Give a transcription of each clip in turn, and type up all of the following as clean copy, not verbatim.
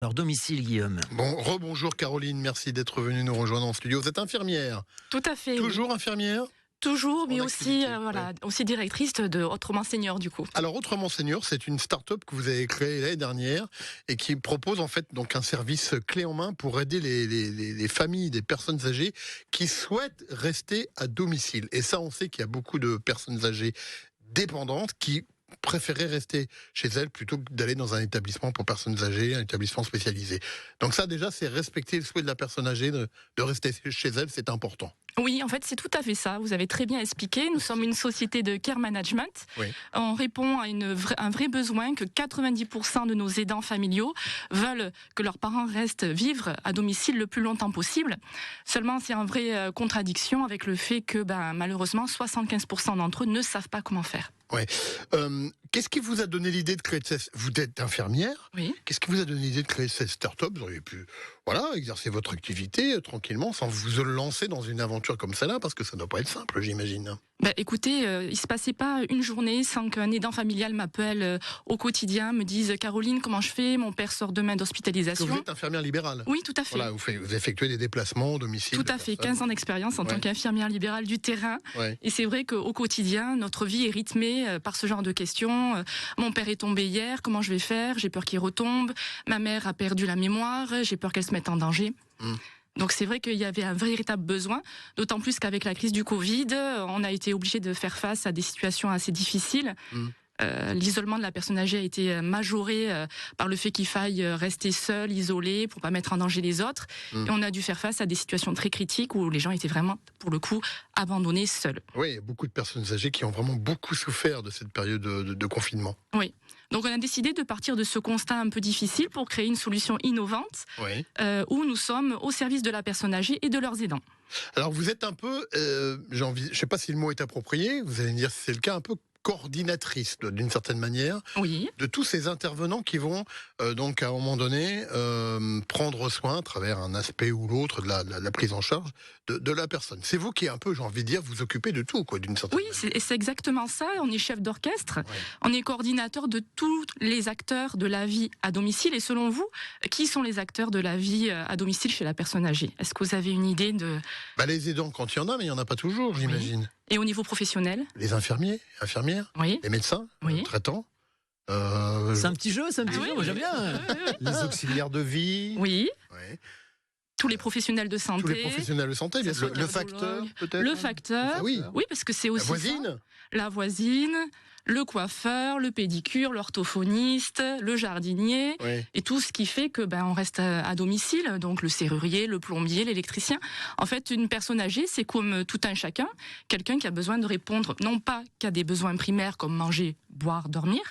Leur domicile, Guillaume. Bon, rebonjour Caroline, merci d'être venue nous rejoindre en studio. Vous êtes infirmière. Tout à fait. Toujours Oui. infirmière. Toujours, mais En aussi, activité, ouais. aussi directrice de Autrement Senior, du coup. Alors Autrement Senior, c'est une start-up que vous avez créée l'année dernière et qui propose en fait donc un service clé en main pour aider les familles des personnes âgées qui souhaitent rester à domicile. Et ça, on sait qu'il y a beaucoup de personnes âgées dépendantes qui préféraient rester chez elles plutôt que d'aller dans un établissement pour personnes âgées, un établissement spécialisé. Donc ça déjà, c'est respecter le souhait de la personne âgée de rester chez elle, c'est important. Oui, en fait, c'est tout à fait ça. Vous avez très bien expliqué. Nous sommes une société de care management. Oui. On répond à un vrai besoin que 90% de nos aidants familiaux veulent que leurs parents restent vivre à domicile le plus longtemps possible. Seulement, c'est en vraie contradiction avec le fait que, malheureusement, 75% d'entre eux ne savent pas comment faire. Ouais. Qu'est-ce qui vous a donné l'idée de créer cette... Vous êtes infirmière. Oui. Qu'est-ce qui vous a donné l'idée de créer cette start-up? Vous auriez pu, exercer votre activité tranquillement, sans vous lancer dans une aventure comme celle-là, parce que ça ne doit pas être simple, j'imagine. Écoutez, il se passait pas une journée sans qu'un aidant familial m'appelle au quotidien, me dise Caroline, comment je fais? Mon père sort demain d'hospitalisation. Vous êtes infirmière libérale. Oui, tout à fait. Voilà, vous effectuez des déplacements au domicile. Tout à fait, 15 ans d'expérience en tant qu'infirmière libérale du terrain. Ouais. Et c'est vrai qu'au quotidien, notre vie est rythmée par ce genre de questions. Mon père est tombé hier, comment je vais faire? J'ai peur qu'il retombe. Ma mère a perdu la mémoire, j'ai peur qu'elle se mette en danger. Donc c'est vrai qu'il y avait un véritable besoin, d'autant plus qu'avec la crise du Covid, on a été obligé de faire face à des situations assez difficiles. L'isolement de la personne âgée a été majoré par le fait qu'il faille rester seul, isolé, pour pas mettre en danger les autres. Et on a dû faire face à des situations très critiques où les gens étaient vraiment, pour le coup, abandonnés seuls. Oui, il y a beaucoup de personnes âgées qui ont vraiment beaucoup souffert de cette période de confinement. Oui. Donc on a décidé de partir de ce constat un peu difficile pour créer une solution innovante où nous sommes au service de la personne âgée et de leurs aidants. Alors vous êtes un peu, je sais pas si le mot est approprié, vous allez me dire si c'est le cas, un peu coordinatrice d'une certaine manière de tous ces intervenants qui vont donc à un moment donné prendre soin à travers un aspect ou l'autre de la prise en charge de la personne. C'est vous qui un peu, j'ai envie de dire, vous occupez de tout d'une certaine manière. Oui, c'est exactement ça. On est chef d'orchestre, on est coordinateur de tous les acteurs de la vie à domicile. Et selon vous, qui sont les acteurs de la vie à domicile chez la personne âgée? Est-ce que vous avez une idée de... Les aidants quand il y en a, mais il n'y en a pas toujours, j'imagine. Et au niveau professionnel? Les infirmiers, infirmières, les médecins, traitants. C'est un petit jeu, moi j'aime bien. Les auxiliaires de vie. Oui. Tous les professionnels de santé. Tous les professionnels de santé, bien sûr. Le facteur, peut-être. Le facteur. Oui, parce que c'est aussi la voisine. La voisine, le coiffeur, le pédicure, l'orthophoniste, le jardinier, et tout ce qui fait que on reste à domicile, donc le serrurier, le plombier, l'électricien. En fait, une personne âgée, c'est comme tout un chacun, quelqu'un qui a besoin de répondre, non pas qu'à des besoins primaires comme manger, boire, dormir,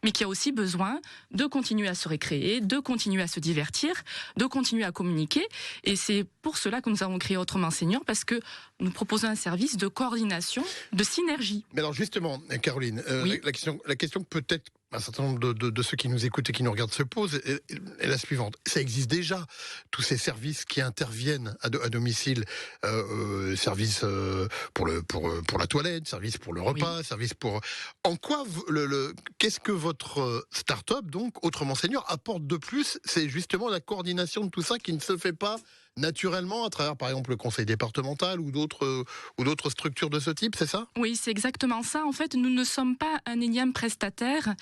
mais qui a aussi besoin de continuer à se récréer, de continuer à se divertir, de continuer à communiquer. Et c'est pour cela que nous avons créé Autrement Senior, parce que nous proposons un service de coordination, de synergie. Mais alors justement, Caroline, la question que peut-être un certain nombre de ceux qui nous écoutent et qui nous regardent se posent est la suivante. Ça existe déjà, tous ces services qui interviennent à domicile, services pour la toilette, services pour le repas, services pour... En quoi, qu'est-ce que votre start-up, donc, Autrement Senior, apporte de plus? C'est justement la coordination de tout ça qui ne se fait pas naturellement à travers, par exemple, le conseil départemental ou d'autres structures de ce type, c'est ça? Oui, c'est exactement ça. En fait, nous ne sommes pas un énième prestataire.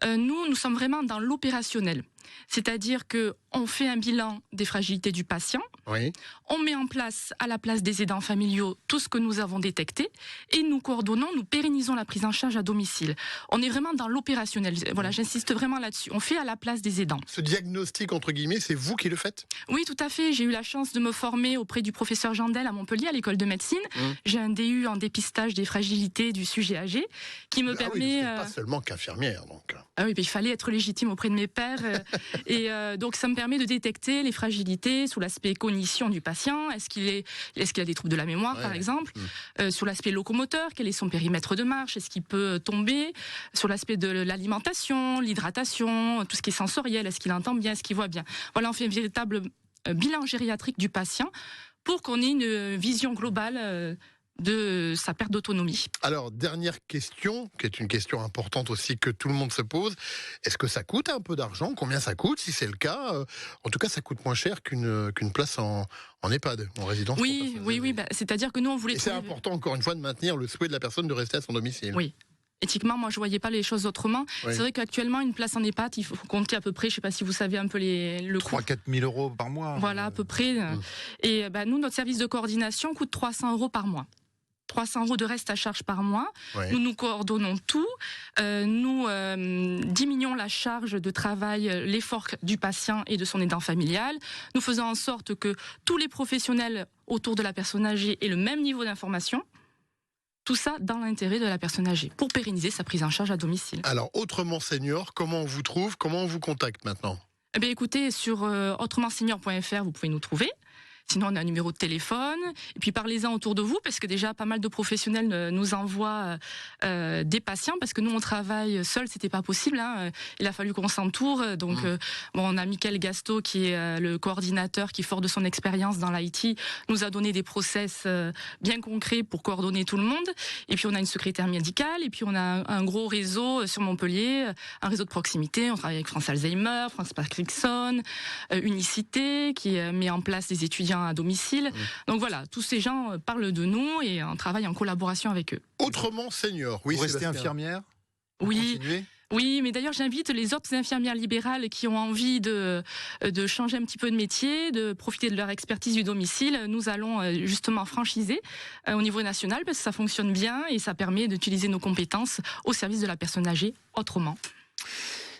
Nous sommes vraiment dans l'opérationnel. C'est-à-dire que on fait un bilan des fragilités du patient, on met en place, à la place des aidants familiaux, tout ce que nous avons détecté, et nous coordonnons, nous pérennisons la prise en charge à domicile. On est vraiment dans l'opérationnel. Voilà, j'insiste vraiment là-dessus. On fait à la place des aidants. Ce diagnostic, entre guillemets, c'est vous qui le faites? Oui, tout à fait. J'ai eu la chance de me former auprès du professeur Jandel à Montpellier, à l'école de médecine. J'ai un DU en dépistage des fragilités du sujet âgé, qui me permet... Vous n'êtes pas seulement qu'infirmière, donc. Ah oui, il fallait être légitime auprès de mes pairs. Et donc ça me permet de détecter les fragilités sous l'aspect cognition du patient. Est-ce qu'il a des troubles de la mémoire, par exemple? Sur l'aspect locomoteur, quel est son périmètre de marche? Est-ce qu'il peut tomber? Sur l'aspect de l'alimentation, l'hydratation, tout ce qui est sensoriel, est-ce qu'il entend bien, est-ce qu'il voit bien? Voilà, on fait un véritable bilan gériatrique du patient pour qu'on ait une vision globale de sa perte d'autonomie. Alors, dernière question, qui est une question importante aussi que tout le monde se pose. Est-ce que ça coûte un peu d'argent? Combien ça coûte? Si c'est le cas, en tout cas, ça coûte moins cher qu'une place en EHPAD, en résidence. Oui. C'est-à-dire que nous, on voulait... Et c'est important, encore une fois, de maintenir le souhait de la personne de rester à son domicile. Oui. Éthiquement, moi, je voyais pas les choses autrement. Oui. C'est vrai qu'actuellement, une place en EHPAD, il faut compter à peu près, je sais pas si vous savez un peu le coût. 3 000 à 4 000 euros par mois. Voilà, à peu près. Et nous, notre service de coordination coûte 300 euros par mois. 300 euros de reste à charge par mois. Ouais. Nous coordonnons tout. Nous diminuons la charge de travail, l'effort du patient et de son aidant familial. Nous faisons en sorte que tous les professionnels autour de la personne âgée aient le même niveau d'information. Tout ça dans l'intérêt de la personne âgée, pour pérenniser sa prise en charge à domicile. Alors, Autrement Senior, comment on vous trouve? Comment on vous contacte maintenant? Eh bien, écoutez, sur autrementsenior.fr, vous pouvez nous trouver. Sinon, on a un numéro de téléphone. Et puis, parlez-en autour de vous, parce que déjà, pas mal de professionnels nous envoient des patients, parce que nous, on travaille seul, c'était pas possible. Il a fallu qu'on s'entoure. Donc, on a Mickaël Gasto, qui est le coordinateur, qui, fort de son expérience dans l'IT, nous a donné des process bien concrets pour coordonner tout le monde. Et puis, on a une secrétaire médicale. Et puis, on a un gros réseau sur Montpellier, un réseau de proximité. On travaille avec France Alzheimer, France Parkinson, Unicité, qui met en place des étudiants à domicile. Donc voilà, tous ces gens parlent de nous et on travaille en collaboration avec eux. Autrement Senior, oui. Vous restez infirmière? Oui. Continuez. Oui, mais d'ailleurs j'invite les autres infirmières libérales qui ont envie de changer un petit peu de métier, de profiter de leur expertise du domicile. Nous allons justement franchiser au niveau national parce que ça fonctionne bien et ça permet d'utiliser nos compétences au service de la personne âgée autrement.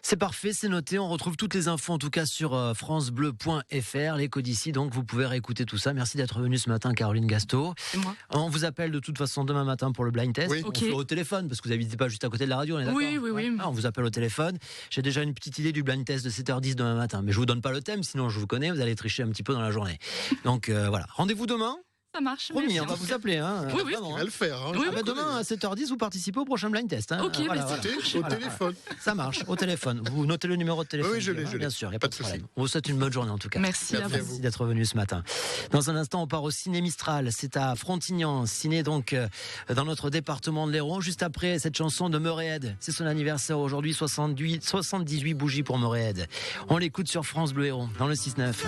C'est parfait, c'est noté. On retrouve toutes les infos en tout cas sur francebleu.fr, les codes ici. Donc vous pouvez réécouter tout ça. Merci d'être venue ce matin, Caroline Gasto. C'est moi. On vous appelle de toute façon demain matin pour le blind test. Oui. On Ok. fait au téléphone parce que vous n'habitez pas juste à côté de la radio, on est d'accord? Oui. Ah, on vous appelle au téléphone. J'ai déjà une petite idée du blind test de 7h10 demain matin. Mais je vous donne pas le thème, sinon je vous connais, vous allez tricher un petit peu dans la journée. Donc voilà, rendez-vous demain. Ça marche. Promis, merci. on va vous appeler. Oui. Vraiment, On va le faire. Hein. Oui, demain à 7h10, vous participez au prochain blind test. Ok, Voilà, mais voilà. c'est Au téléphone. Ça marche, au téléphone. Vous notez le numéro de téléphone. Oui, je l'ai. Bien sûr, il n'y a Pas pas de de souci. problème. On vous souhaite une bonne journée en tout cas. Merci à vous. Merci d'être venu ce matin. Dans un instant, on part au Ciné Mistral. C'est à Frontignan, ciné donc dans notre département de l'Hérault. Juste après cette chanson de Moréhead. C'est son anniversaire aujourd'hui, 78 bougies pour Moréhead. On l'écoute sur France Bleu Hérault, dans le 6-9.